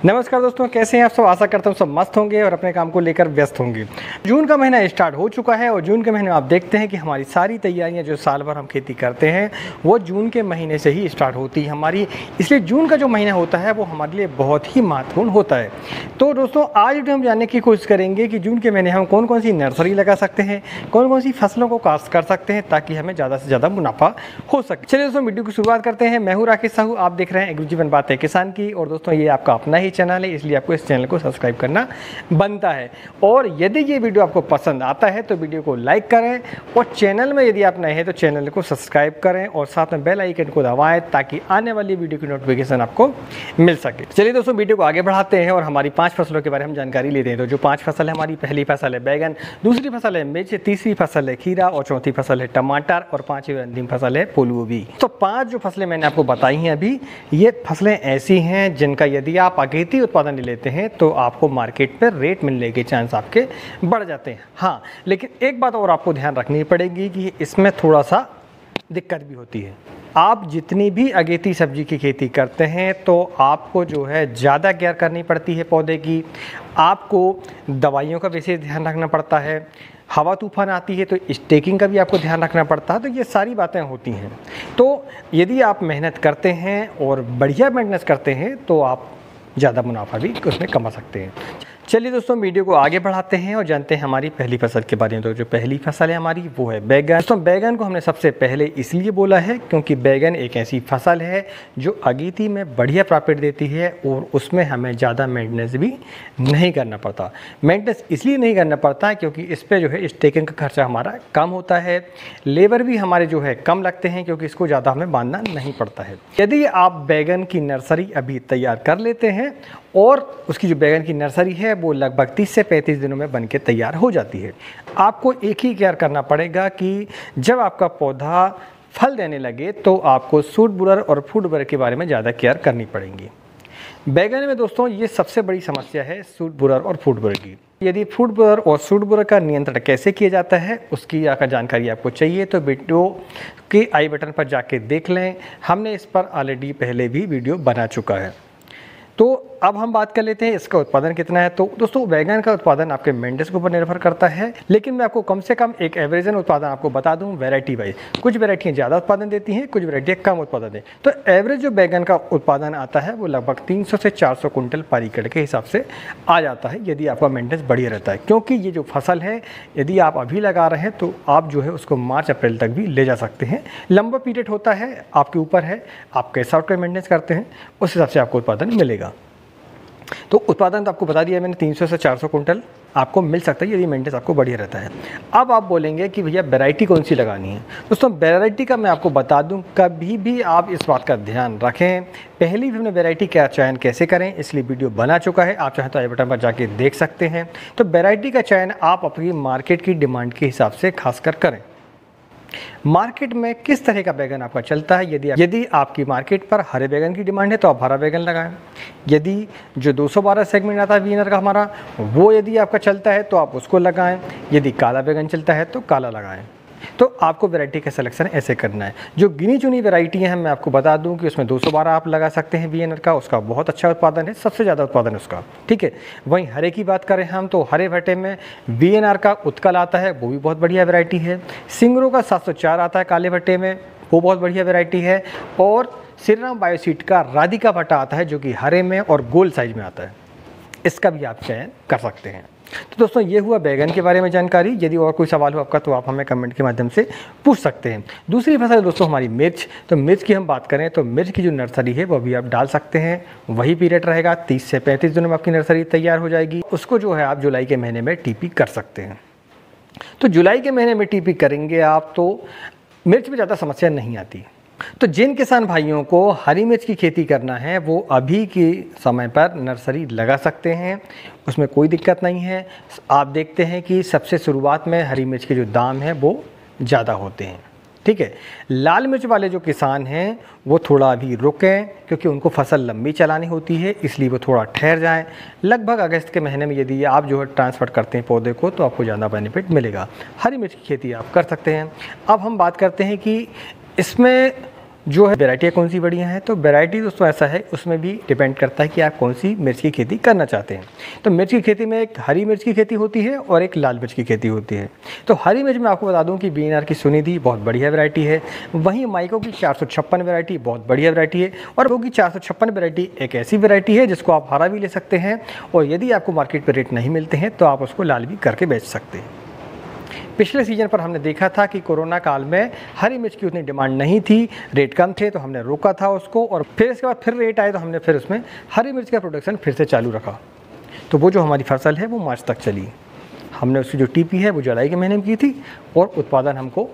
नमस्कार दोस्तों, कैसे हैं आप सब। आशा करता हूँ सब मस्त होंगे और अपने काम को लेकर व्यस्त होंगे। जून का महीना स्टार्ट हो चुका है और जून के महीने में आप देखते हैं कि हमारी सारी तैयारियां जो साल भर हम खेती करते हैं वो जून के महीने से ही स्टार्ट होती है हमारी। इसलिए जून का जो महीना होता है वो हमारे लिए बहुत ही महत्वपूर्ण होता है। तो दोस्तों आज वीडियो हम जानने की कोशिश करेंगे कि जून के महीने हम कौन कौन सी नर्सरी लगा सकते हैं, कौन कौन सी फसलों को काश्त कर सकते हैं ताकि हमें ज़्यादा से ज़्यादा मुनाफा हो सके। चलिए दोस्तों वीडियो की शुरुआत करते हैं। मैं हूँ राकेश साहू, आप देख रहे हैं एक जीवन बातें किसान की। और दोस्तों ये आपका अपना ही चैनल है, इसलिए आपको इस चैनल को सब्सक्राइब करना बनता है। और यदि ये वीडियो आपको पसंद आता है तो वीडियो को लाइक करें और चैनल में यदि आप नए हैं तो चैनल को सब्सक्राइब करें और साथ में बेल आइकन को दबाएं ताकि आने वाली वीडियो की नोटिफिकेशन आपको मिल सके। चलिए दोस्तों वीडियो को आगे बढ़ाते हैं और हमारी 5 फसलों के बारे में जानकारी लेते हैं। तो जो 5 फसल है हमारी, पहली फसल है बैगन, दूसरी फसल है मिर्च, तीसरी फसल है खीरा और चौथी फसल है टमाटर और 5वीं अंतिम फसल है फूल गोभी। तो 5 जो फसलें मैंने आपको बताई हैं अभी, ये फसलें ऐसी हैं जिनका यदि आप अगेती उत्पादन लेते हैं तो आपको मार्केट पर रेट मिलने के चांस आपके बढ़ जाते हैं। हाँ, लेकिन एक बात और आपको ध्यान रखनी पड़ेगी कि इसमें थोड़ा सा दिक्कत भी होती है। आप जितनी भी अगेती सब्जी की खेती करते हैं तो आपको जो है ज़्यादा केयर करनी पड़ती है पौधे की, आपको दवाइयों का विशेष ध्यान रखना पड़ता है, हवा तूफान आती है तो स्टेकिंग का भी आपको ध्यान रखना पड़ता है। तो ये सारी बातें होती हैं। तो यदि आप मेहनत करते हैं और बढ़िया मेंटेनेंस करते हैं तो आप ज़्यादा मुनाफा भी उसमें कमा सकते हैं। चलिए दोस्तों वीडियो को आगे बढ़ाते हैं और जानते हैं हमारी पहली फसल के बारे में। तो जो पहली फसल है हमारी वो है बैगन। दोस्तों बैगन को हमने सबसे पहले इसलिए बोला है क्योंकि बैगन एक ऐसी फसल है जो अगेती में बढ़िया प्रॉफिट देती है और उसमें हमें ज़्यादा मेंटेनेंस भी नहीं करना पड़ता। मेंटेनेंस इसलिए नहीं करना पड़ता क्योंकि इस पर जो है स्टेकिंग का खर्चा हमारा कम होता है, लेबर भी हमारे जो है कम लगते हैं क्योंकि इसको ज़्यादा हमें बांधना नहीं पड़ता है। यदि आप बैगन की नर्सरी अभी तैयार कर लेते हैं और उसकी जो बैगन की नर्सरी है वो लगभग 30 से 35 दिनों में बनके तैयार हो जाती है। आपको एक ही केयर करना पड़ेगा कि जब आपका पौधा फल देने लगे तो आपको सूट बुरर और फूट बुरर के बारे में ज़्यादा केयर करनी पड़ेगी। बैगन में दोस्तों ये सबसे बड़ी समस्या है सूट बुरर और फूट बुरर की। यदि फूट बुरर और सूट बुरर का नियंत्रण कैसे किया जाता है उसकी अगर जानकारी आपको चाहिए तो वीडियो के आई बटन पर जाके देख लें, हमने इस पर ऑलरेडी पहले भी वीडियो बना चुका है। तो अब हम बात कर लेते हैं इसका उत्पादन कितना है। तो दोस्तों बैगन का उत्पादन आपके मेंटेनेंस के ऊपर निर्भर करता है, लेकिन मैं आपको कम से कम एक एवरेजन उत्पादन आपको बता दूं वैरायटी वाइज। कुछ वैरायटियाँ ज़्यादा उत्पादन देती हैं, कुछ वैरायटियाँ कम उत्पादन दें। तो एवरेज जो बैगन का उत्पादन आता है वो लगभग 300 से 400 कुंटल पर एकड़ के हिसाब से आ जाता है यदि आपका मेंटेनेंस बढ़िया रहता है। क्योंकि ये जो फसल है यदि आप अभी लगा रहे हैं तो आप जो है उसको मार्च अप्रैल तक भी ले जा सकते हैं। लंबा पीरियड होता है, आपके ऊपर है आप कैसा उसका मेंटेनेंस करते हैं, उस हिसाब से आपको उत्पादन मिलेगा। तो उत्पादन तो आपको बता दिया मैंने, 300 से 400 कुंटल आपको मिल सकता है यदि मेंटेनेंस आपको बढ़िया रहता है। अब आप बोलेंगे कि भैया वैरायटी कौन सी लगानी है। दोस्तों वैरायटी का मैं आपको बता दूं, कभी भी आप इस बात का ध्यान रखें, पहली भी हमने वैरायटी का चयन कैसे करें इसलिए वीडियो बना चुका है, आप चाहें तो आई बटन पर जाके देख सकते हैं। तो वैरायटी का चयन आप अपनी मार्केट की डिमांड के हिसाब से खासकर करें। मार्केट में किस तरह का बैगन आपका चलता है, यदि आपकी मार्केट पर हरे बैगन की डिमांड है तो आप हरा बैगन लगाएं। यदि जो 212 सेगमेंट आता है वीनर का हमारा वो यदि आपका चलता है तो आप उसको लगाएं। यदि काला बैगन चलता है तो काला लगाएं। तो आपको वैरायटी का सिलेक्शन ऐसे करना है। जो गिनी चुनी वैरायटियाँ हैं मैं आपको बता दूं कि उसमें 212 आप लगा सकते हैं वीएनआर का, उसका बहुत अच्छा उत्पादन है, सबसे ज़्यादा उत्पादन है उसका, ठीक है। वहीं हरे की बात करें हम तो हरे भट्टे में वीएनआर का उत्कल आता है, वो भी बहुत बढ़िया वैरायटी है। सिंगरों का 704 आता है काले भट्टे में, वो बहुत बढ़िया वैरायटी है। और श्रीराम बायोसीड का राधिका भट्टा आता है जो कि हरे में और गोल साइज में आता है, इसका भी आप चयन कर सकते हैं। तो दोस्तों ये हुआ बैगन के बारे में जानकारी। यदि और कोई सवाल हो आपका तो आप हमें कमेंट के माध्यम से पूछ सकते हैं। दूसरी फसल दोस्तों हमारी मिर्च। तो मिर्च की हम बात करें तो मिर्च की जो नर्सरी है वो भी आप डाल सकते हैं, वही पीरियड रहेगा 30 से 35 दिनों में आपकी नर्सरी तैयार हो जाएगी। उसको जो है आप जुलाई के महीने में टीपी कर सकते हैं। तो जुलाई के महीने में टीपी करेंगे आप तो मिर्च में ज़्यादा समस्या नहीं आती। तो जिन किसान भाइयों को हरी मिर्च की खेती करना है वो अभी के समय पर नर्सरी लगा सकते हैं, उसमें कोई दिक्कत नहीं है। आप देखते हैं कि सबसे शुरुआत में हरी मिर्च के जो दाम हैं वो ज़्यादा होते हैं, ठीक है। लाल मिर्च वाले जो किसान हैं वो थोड़ा अभी रुकें क्योंकि उनको फसल लंबी चलानी होती है, इसलिए वो थोड़ा ठहर जाएं। लगभग अगस्त के महीने में यदि आप जो है ट्रांसफर करते हैं पौधे को तो आपको ज़्यादा बेनिफिट मिलेगा। हरी मिर्च की खेती आप कर सकते हैं। अब हम बात करते हैं कि इसमें जो है वैरायटियाँ कौन सी बढ़िया हैं, तो वैरायटी दोस्तों ऐसा है, उसमें भी डिपेंड करता है कि आप कौन सी मिर्च की खेती करना चाहते हैं। तो मिर्च की खेती में एक हरी मिर्च की खेती होती है और एक लाल मिर्च की खेती होती है। तो हरी मिर्च में आपको बता दूं कि बीएनआर की सुनिधि बहुत बढ़िया वैरायटी है, वहीं माइको की 456 वैरायटी बहुत बढ़िया वैरायटी है, और वो की 456 वैरायटी एक ऐसी वैरायटी है जिसको आप हरा भी ले सकते हैं, और यदि आपको मार्केट पर रेट नहीं मिलते हैं तो आप उसको लाल भी करके बेच सकते हैं। पिछले सीजन पर हमने देखा था कि कोरोना काल में हरी मिर्च की उतनी डिमांड नहीं थी, रेट कम थे, तो हमने रोका था उसको, और फिर इसके बाद फिर रेट आए तो हमने फिर उसमें हरी मिर्च का प्रोडक्शन फिर से चालू रखा। तो वो जो हमारी फसल है वो मार्च तक चली। हमने उसकी जो टीपी है वो जुलाई के महीने में की थी, और उत्पादन हमको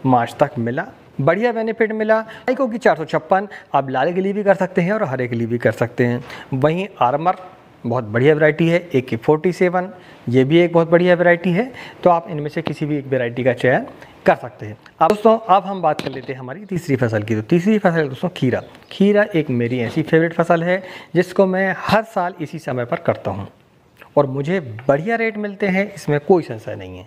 मार्च तक मिला, बढ़िया बेनिफिट मिला। माइको की 456 आप लाल के लिए भी कर सकते हैं और हरे के लिए भी कर सकते हैं। वहीं आर्मर बहुत बढ़िया वैरायटी है, AK47, ये भी एक बहुत बढ़िया वैरायटी है। तो आप इनमें से किसी भी एक वैरायटी का चयन कर सकते हैं। अब दोस्तों अब हम बात कर लेते हैं हमारी तीसरी फसल की। तो तीसरी फसल है दोस्तों खीरा। खीरा एक मेरी ऐसी फेवरेट फसल है जिसको मैं हर साल इसी समय पर करता हूँ, और मुझे बढ़िया रेट मिलते हैं, इसमें कोई संशय नहीं है।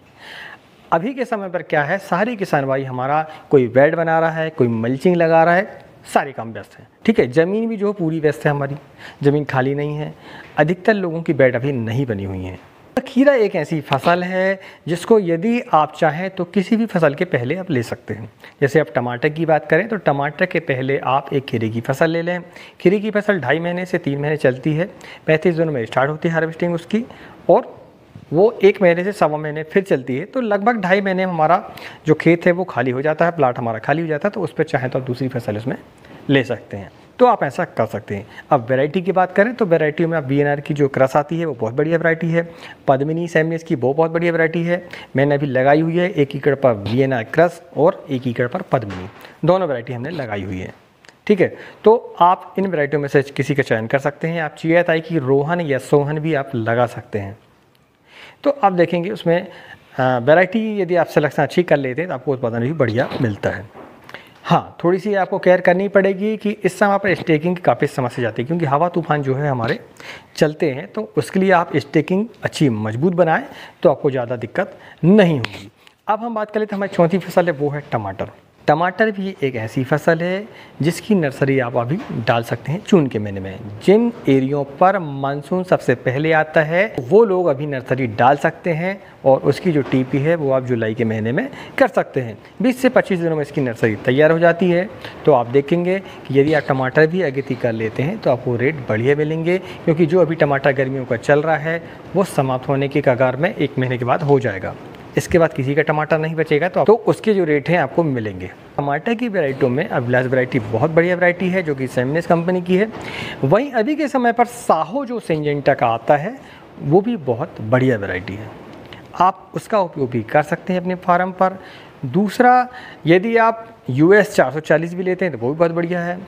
अभी के समय पर क्या है, सारे किसान भाई हमारा कोई बेड बना रहा है, कोई मल्चिंग लगा रहा है, सारे काम व्यस्त हैं। ठीक है, ज़मीन भी जो पूरी व्यस्त है, हमारी ज़मीन खाली नहीं है, अधिकतर लोगों की बेड अभी नहीं बनी हुई हैं। खीरा एक ऐसी फसल है जिसको यदि आप चाहें तो किसी भी फसल के पहले आप ले सकते हैं। जैसे आप टमाटर की बात करें तो टमाटर के पहले आप एक खीरे की फसल ले लें। खीरे की फसल 2.5 महीने से 3 महीने चलती है, 35 दिनों में स्टार्ट होती है हार्वेस्टिंग उसकी, और वो 1 महीने से 1.25 महीने फिर चलती है। तो लगभग 2.5 महीने में हमारा जो खेत है वो खाली हो जाता है, प्लाट हमारा खाली हो जाता है, तो उस पर चाहें तो आप दूसरी फसल उसमें ले सकते हैं। तो आप ऐसा कर सकते हैं। अब वैरायटी की बात करें तो वैरायटियों में आप बीएनआर की जो क्रस आती है वो बहुत बढ़िया वैरायटी है, पद्मिनी सेमनिस की वो बहुत बढ़िया वैरायटी है। मैंने अभी लगाई हुई है 1 एकड़ पर बीएनआर क्रस और 1 एकड़ पर पद्मिनी, दोनों वैरायटी हमने लगाई हुई है। ठीक है, तो आप इन वैरायटियों में से किसी का चयन कर सकते हैं। आप चियाताई की रोहन या सोहन भी आप लगा सकते हैं। तो आप देखेंगे उसमें वैरायटी यदि आप सिलेक्शन अच्छी कर लेते हैं तो आपको उत्पादन भी बढ़िया मिलता है। हाँ, थोड़ी सी आपको केयर करनी पड़ेगी कि इस समय पर स्टेकिंग की काफ़ी समस्या जाती है, क्योंकि हवा तूफान जो है हमारे चलते हैं, तो उसके लिए आप स्टेकिंग अच्छी मजबूत बनाएं तो आपको ज़्यादा दिक्कत नहीं होगी। अब हम बात कर लेते हैं हमारी चौथी फसल है, वो है टमाटर। टमाटर भी एक ऐसी फसल है जिसकी नर्सरी आप अभी डाल सकते हैं जून के महीने में। जिन एरियो पर मानसून सबसे पहले आता है वो लोग अभी नर्सरी डाल सकते हैं, और उसकी जो टीपी है वो आप जुलाई के महीने में कर सकते हैं। 20 से 25 दिनों में इसकी नर्सरी तैयार हो जाती है। तो आप देखेंगे कि यदि आप टमाटर भी अगेती कर लेते हैं तो आपको रेट बढ़िया मिलेंगे, क्योंकि जो अभी टमाटर गर्मियों का चल रहा है वो समाप्त होने के कगार में 1 महीने के बाद हो जाएगा। इसके बाद किसी का टमाटर नहीं बचेगा, तो उसके जो रेट हैं आपको मिलेंगे। टमाटर की वैरायटियों में अभिलाष वैरायटी बहुत बढ़िया वैरायटी है जो कि सेमनिस कंपनी की है। वहीं अभी के समय पर साहो जो सिंजेंटा का आता है वो भी बहुत बढ़िया वैरायटी है, आप उसका उपयोग भी कर सकते हैं अपने फार्म पर। दूसरा, यदि आप US 440 भी लेते हैं तो वो भी बहुत बढ़िया है।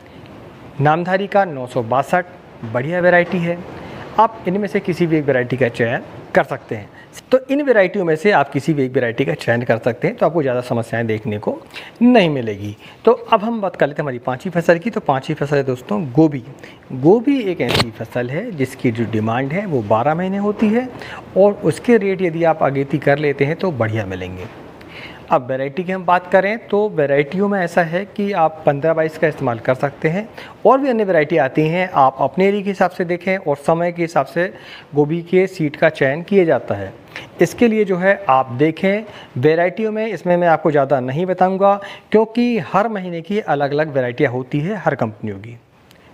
नामधारी का 962 बढ़िया वैरायटी है। आप इनमें से किसी भी एक वैरायटी का चयन कर सकते हैं। तो इन वैरायटियों में से आप किसी भी एक वैरायटी का चयन कर सकते हैं, तो आपको ज़्यादा समस्याएं देखने को नहीं मिलेगी। तो अब हम बात कर लेते हैं हमारी 5वीं फसल की। तो 5वीं फसल है दोस्तों गोभी। गोभी एक ऐसी फसल है जिसकी जो डिमांड है वो 12 महीने होती है, और उसके रेट यदि आप अगेती कर लेते हैं तो बढ़िया मिलेंगे। अब वैरायटी की हम बात करें तो वैरायटियों में ऐसा है कि आप 15-22 का इस्तेमाल कर सकते हैं, और भी अन्य वैरायटी आती हैं। आप अपने एरिया के हिसाब से देखें और समय के हिसाब से गोभी के सीड का चयन किया जाता है। इसके लिए जो है आप देखें वैरायटियों में, इसमें मैं आपको ज़्यादा नहीं बताऊंगा क्योंकि हर महीने की अलग अलग वैरायटियाँ होती है हर कंपनियों की।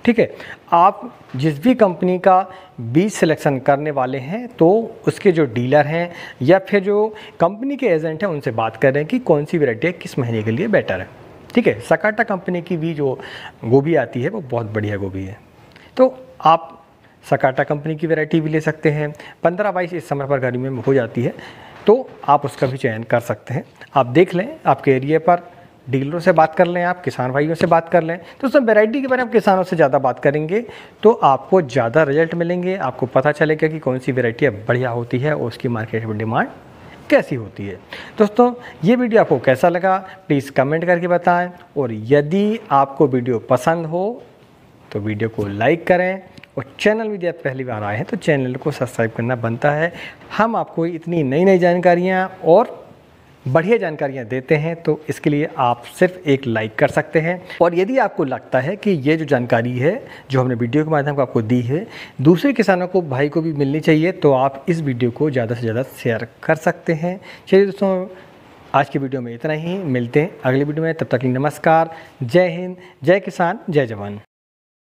ठीक है, आप जिस भी कंपनी का बीज सिलेक्शन करने वाले हैं तो उसके जो डीलर हैं या फिर जो कंपनी के एजेंट हैं उनसे बात कर रहे हैं कि कौन सी वैरायटी किस महीने के लिए बेटर है। ठीक है, सकाटा कंपनी की भी जो गोभी आती है वो बहुत बढ़िया गोभी है, तो आप सकाटा कंपनी की वैरायटी भी ले सकते हैं। 15-22 इस समय पर गर्मी में हो जाती है, तो आप उसका भी चयन कर सकते हैं। आप देख लें, आपके एरिया पर डीलरों से बात कर लें, आप किसान भाइयों से बात कर लें, तो सब वैरायटी के बारे में आप किसानों से ज़्यादा बात करेंगे तो आपको ज़्यादा रिजल्ट मिलेंगे। आपको पता चलेगा कि कौन सी वैरायटी बढ़िया होती है और उसकी मार्केट में डिमांड कैसी होती है। दोस्तों, ये वीडियो आपको कैसा लगा प्लीज़ कमेंट करके बताएं, और यदि आपको वीडियो पसंद हो तो वीडियो को लाइक करें, और चैनल में यदि आप पहली बार आए हैं तो चैनल को सब्सक्राइब करना बनता है। हम आपको इतनी नई नई जानकारियाँ और बढ़िया जानकारियाँ देते हैं, तो इसके लिए आप सिर्फ एक लाइक कर सकते हैं। और यदि आपको लगता है कि ये जो जानकारी है जो हमने वीडियो के माध्यम से आपको दी है दूसरे किसानों को, भाई को भी मिलनी चाहिए, तो आप इस वीडियो को ज़्यादा से ज़्यादा शेयर कर सकते हैं। चलिए दोस्तों, आज की वीडियो में इतना ही। मिलते हैं अगली वीडियो में, तब तक के लिए नमस्कार। जय हिंद, जय किसान, जय जवान।